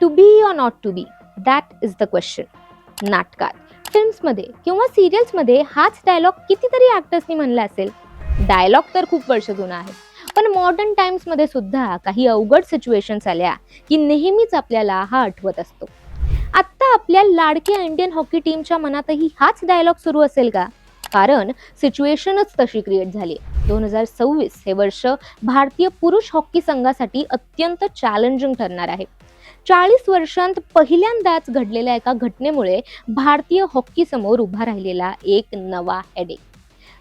To be or not to be, that is the question. नाटकात, फिल्म्समध्ये किंवा सिरियल्समध्ये हाच डायलॉग कितीतरी ॲक्टर्सनी म्हणला असेल. डायलॉग तर खूप वर्ष जुना आहे, पण मॉडर्न टाइम्समध्ये सुद्धा काही अवघड सिच्युएशन्स आल्या की नेहमीच आपल्याला हा आठवत असतो. आत्ता आपल्या लाडक्या इंडियन हॉकी टीमच्या मनातही हाच डायलॉग सुरू असेल का? कारण सिच्युएशनच तशी क्रिएट झाली. 2026 हे वर्ष भारतीय पुरुष हॉकी संघासाठी अत्यंत चॅलेंजिंग ठरणार आहे. 40 वर्षांत पहिल्यांदाच घडलेल्या एका घटनेमुळे भारतीय हॉकी समोर उभा राहिलेला एक नवा हेडेक.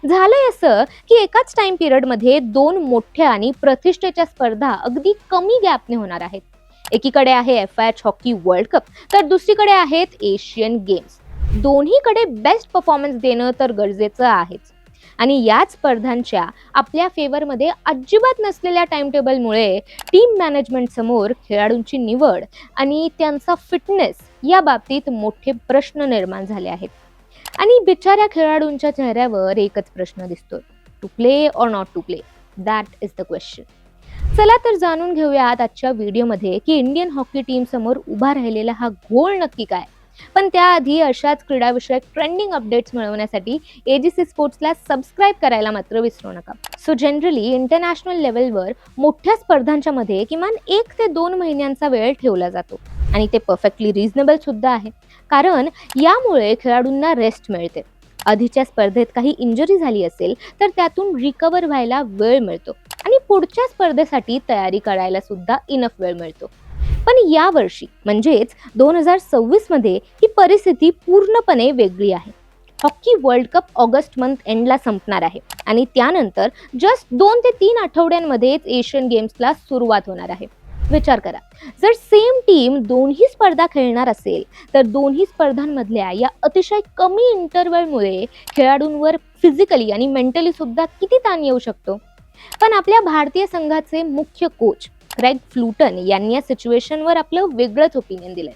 झालंय असं की एकाच टाइम पिरियडमध्ये दोन मोठ्या आणि प्रतिष्ठेच्या स्पर्धा अगदी कमी गॅपने होणार आहेत. एकीकडे आहे FIH हॉकी वर्ल्ड कप, तर दुसरीकडे आहेत एशियन गेम्स. दोन्हीकडे बेस्ट परफॉर्मन्स देणं तर गरजेचं आहेच. आणि याच स्पर्धांच्या आपल्या फेवरमध्ये अजिबात नसलेल्या टाइम टेबलमुळे टीम मॅनेजमेंट समोर खेळाडूंची निवड आणि त्यांचा फिटनेस या बाबतीत मोठे प्रश्न निर्माण झाले आहेत. आणि बिचाऱ्या खेळाडूंच्या चेहऱ्यावर एकच प्रश्न दिसतोय, to play or not to play, that is the question. चला तर जाणून घेऊयात आजच्या व्हिडिओमध्ये की इंडियन हॉकी टीम समोर उभा राहिलेला हा घोळ नक्की काय. पण त्याआधी अशाच क्रीडाविषयक ट्रेंडिंग अपडेट्स मिळवण्यासाठी AGC स्पोर्ट्सला सबस्क्राईब करायला मात्र विसरू नका. सो जनरली इंटरनॅशनल लेवलवर मोठ्या स्पर्धांच्या मध्ये किमान 1 ते 2 महिन्यांचा वेळ ठेवला जातो आणि ते परफेक्टली रिझनेबल सुद्धा आहे, कारण यामुळे खेळाडूंना रेस्ट मिळते. आधीच्या स्पर्धेत काही इंजरी झाली असेल तर त्यातून रिकवर व्हायला वेळ मिळतो आणि पुढच्या स्पर्धेसाठी तयारी करायला सुद्धा इनफ वेळ मिळतो. पण यावर्षी म्हणजेच 2026 मध्ये ही परिस्थिती पूर्णपणे वेगळी आहे. Hockey world cup August month एंडला संपणार आहे आणि त्यानंतर जस्ट 2 ते 3 आठवड्यांमध्येच एशियन गेम्सला सुरुवात होणार आहे. विचार करा, जर सेम टीम दोन्ही स्पर्धा खेळणार असेल तर दोन्ही स्पर्धांमधल्या या अतिशय कमी इंटरव्हलमुळे खेळाडूंवर फिजिकली आणि मेंटली सुद्धा किती ताण येऊ शकतो. पण आपल्या भारतीय संघाचे मुख्य कोच क्रेग फ्लूटन यांनी या सिच्युएशनवर आपलं वेगळंच ओपिनियन दिलंय.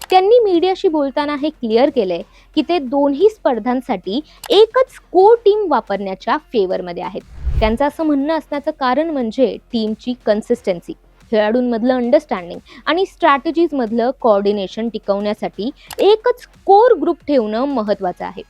त्यांनी मीडियाशी बोलताना हे क्लिअर केलंय की ते दोन्ही स्पर्धांसाठी एकच को टीम वापरण्याच्या फेवरमध्ये आहेत. त्यांचं असं म्हणणं असण्याचं कारण म्हणजे टीमची कन्सिस्टन्सी, खेळाडूंमधलं अंडरस्टँडिंग आणि स्ट्रॅटेजीज मधलं कोऑर्डिनेशन टिकवण्यासाठी एकच कोर ग्रुप ठेवणं महत्त्वाचं आहे.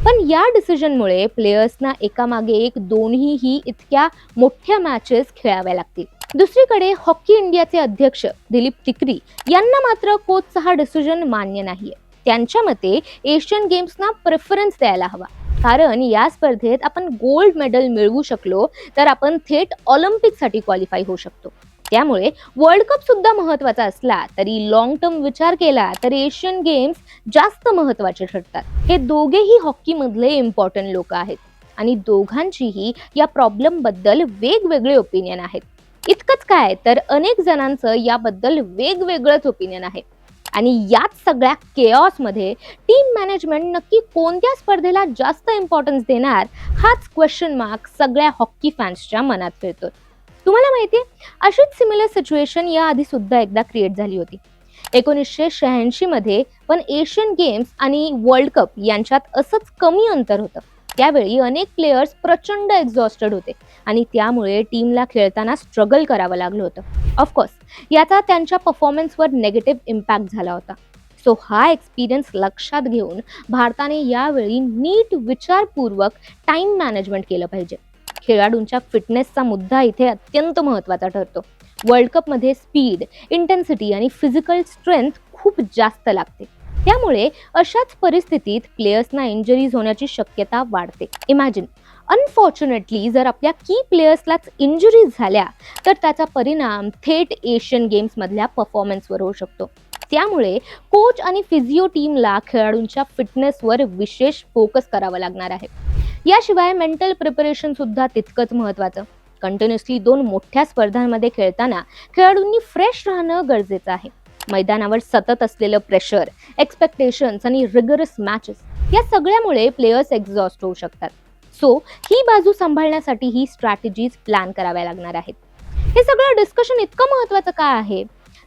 पण या डिसिजनमुळे प्लेयर्सना एकामागे एक दोन्हीही इतक्या मोठ्या मॅचेस खेळाव्या लागतील. दुसरीकडे हॉकी इंडियाचे अध्यक्ष दिलीप तिकरी यांना मात्र कोचचा हा डिसिजन मान्य नाहीये. त्यांच्या मते एशियन गेम्सना प्रेफरन्स द्यायला हवा, कारण या स्पर्धेत आपण गोल्ड मेडल मिळवू शकलो तर आपण थेट ऑलिम्पिकसाठी क्वालिफाय होऊ शकतो. त्यामुळे वर्ल्ड कप सुद्धा महत्त्वाचा असला तरी लॉंग टर्म विचार केला तर एशियन गेम्स जास्त महत्त्वाचे ठरतात. हे दोघेही हॉकीमधले इम्पॉर्टंट लोक आहेत आणि दोघांचीही या प्रॉब्लेम बद्दल वेगवेगळे ओपिनियन आहेत. इतकंच काय तर अनेक जणांचं याबद्दल वेगवेगळंच ओपिनियन आहे. आणि याच सगळ्या केऑसमध्ये टीम मॅनेजमेंट नक्की कोणत्या स्पर्धेला जास्त इम्पॉर्टन्स देणार हाच क्वेश्चन मार्क सगळ्या हॉकी फॅन्सच्या मनात फिरतो. तुम्हाला माहितीये, अशीच सिमिलर सिच्युएशन याआधी सुद्धा एकदा क्रिएट झाली होती 1986 मध्ये. पण एशियन गेम्स आणि वर्ल्ड कप यांच्यात असंच कमी अंतर होतं. त्यावेळी अनेक प्लेयर्स प्रचंड एक्झॉस्टेड होते आणि त्यामुळे टीमला खेळताना स्ट्रगल करावं लागलं होतं. ऑफकोर्स याचा त्यांच्या परफॉर्मन्सवर नेगेटिव्ह इम्पॅक्ट झाला होता. सो हा एक्सपिरियन्स लक्षात घेऊन भारताने यावेळी नीट विचारपूर्वक टाइम मॅनेजमेंट केलं पाहिजे. खेळाडूंच्या फिटनेसचा मुद्दा इथे अत्यंत महत्त्वाचा ठरतो. वर्ल्ड कपमध्ये स्पीड, इंटेन्सिटी आणि फिजिकल स्ट्रेंथ खूप जास्त लागते. त्यामुळे अशाच परिस्थितीत प्लेयर्सना इंजरीज होण्याची शक्यता वाढते. इमॅजिन, अनफॉर्च्युनेटली जर आपल्या की प्लेयर्सलाच इंजरीज झाल्या तर त्याचा परिणाम थेट एशियन गेम्समधल्या परफॉर्मन्सवर होऊ शकतो. त्यामुळे कोच आणि फिजिओ टीमला खेळाडूंच्या फिटनेसवर विशेष फोकस करावा लागणार आहे. याशिवाय मेंटल प्रिपरेशन सुद्धा तितकंच महत्त्वाचं. कंटिन्युअसली 2 मोठ्या स्पर्धांमध्ये खेळताना खेळाडूंनी फ्रेश राहणं गरजेचं आहे. मैदानावर सतत असलेलं प्रेशर, एक्सपेक्टेशन्स आणि रिगरस मॅचेस या सगळ्यामुळे प्लेयर्स एक्झॉस्ट होऊ शकतात. सो ही बाजू सांभाळण्यासाठी ही स्ट्रॅटेजीज प्लॅन कराव्या लागणार आहेत. हे सगळं डिस्कशन इतकं महत्त्वाचं का आहे?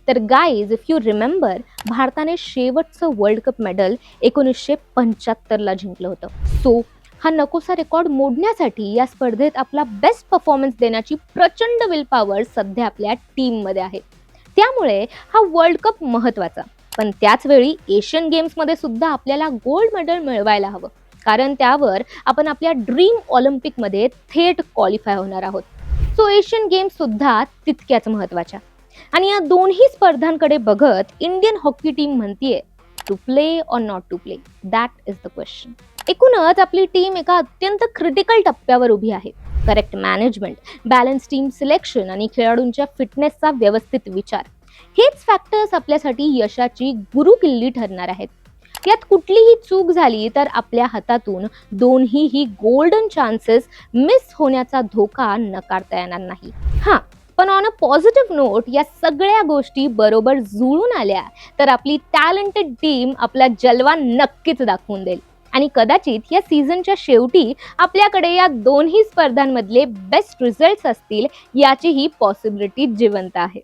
तर गाईज, इफ यू रिमेंबर, भारताने शेवटचं वर्ल्ड कप मेडल 1975ला जिंकलं होतं. सो हा नकोसा रेकॉर्ड मोडण्यासाठी या स्पर्धेत आपला बेस्ट परफॉर्मन्स देण्याची प्रचंड विल पॉवर सध्या आपल्या टीममध्ये आहे. त्यामुळे हा वर्ल्ड कप महत्वाचा. पण त्याच वेळी एशियन गेम्समध्ये सुद्धा आपल्याला गोल्ड मेडल मिळवायला हवं, कारण त्यावर आपण आपल्या ड्रीम ऑलिम्पिकमध्ये थेट क्वालिफाय होणार आहोत. सो एशियन गेम्स सुद्धा तितक्याच महत्वाच्या. आणि या दोन्ही स्पर्धांकडे बघत इंडियन हॉकी टीम म्हणतीये, to play or not to play, that is the question. एकूणच आपली टीम एका अत्यंत क्रिटिकल टप्प्यावर उभी आहे. Correct management, balance team selection आणि खेळाडूंच्या फिटनेसचा व्यवस्थित विचार, हेच फॅक्टर्स आपल्यासाठी यशाची गुरुकिल्ली ठरणार आहेत. यात कुठलीही चूक झाली तर आपल्या हातातून दोन्हीही गोल्डन चान्सेस मिस होण्याचा धोका नकारता येणार नाही. हा, पण ऑन अ पॉझिटिव्ह नोट, या सगळ्या गोष्टी बरोबर जुळून आल्या तर आपली टॅलेंटेड टीम आपला जलवा नक्कीच दाखवून देईल. आणि कदाचित या सीझनच्या शेवटी आपल्याकडे या दोन्ही स्पर्धांमधले बेस्ट रिझल्ट्स असतील, याचीही पॉसिबिलिटी जिवंत आहे.